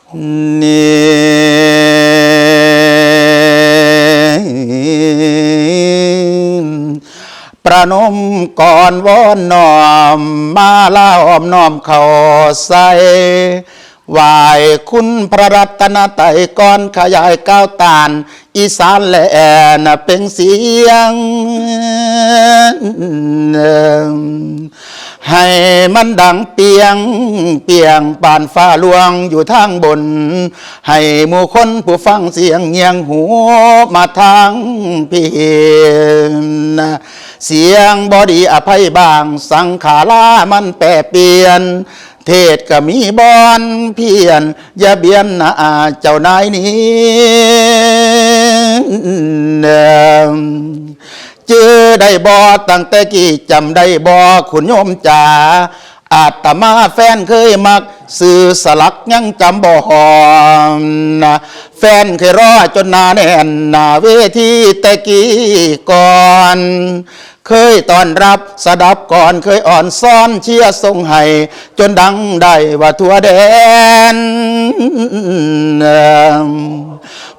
ประนมก่อนวอนน้อมมาลาอ้อมน้อมเข้าใส่ไหวคุณพระรัตนตรัยก่อนขยายก้าวตานอีสานแลนเป็นเสียงให้มันดังเปียงเปียงปานฟ้าลวงอยู่ทางบนให้หมู่คนผู้ฟังเสียงเงียงหูมาทางเพียงเสียงบอดีอภัยบางสังขารามันแปรเปลี่ยนเทศก็มีบอนเพียนอย่าเบียนหน้าเจ้านายนี้เจอได้บ่ตั้งแต่กี้จำได้บ่คุณโยมจ๋าอาตมาแฟนเคยมักสื่อสลักยังจำบ่หอมนะแฟนเคยรอจนหนาแน่นหน้าเวทีแต่กี้ก่อนเคยต้อนรับสดับก่อนเคยอ่อนซ้อนเชียร์ทรงให้จนดังได้ว่าทั่วแดน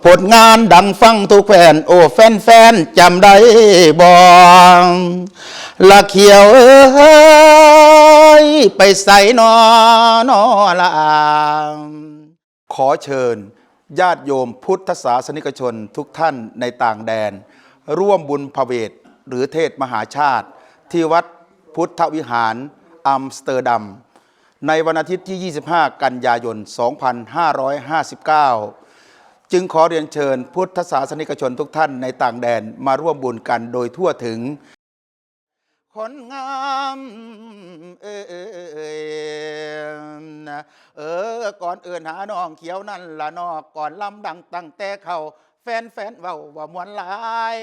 ผลงานดังฟังทุกแฟนโอ้แฟนจำได้บ่ละเขียวไปใส่นอนอละขอเชิญญาติโยมพุทธศาสนิกชนทุกท่านในต่างแดนร่วมบุญพเวทหรือเทศมหาชาติที่วัดพุทธวิหารอัมสเตอร์ดัมในวันอาทิตย์ที่ 25 กันยายน 2559 จึงขอเรียนเชิญพุทธศาสนิกชนทุกท่านในต่างแดนมาร่วมบุญกันโดยทั่วถึงคนงามก่อนอื่นหาน้องเขียวนั่นละนอกก่อนลำดังตั้งแต่เขาแฟนเว้าว่ามวนหลาย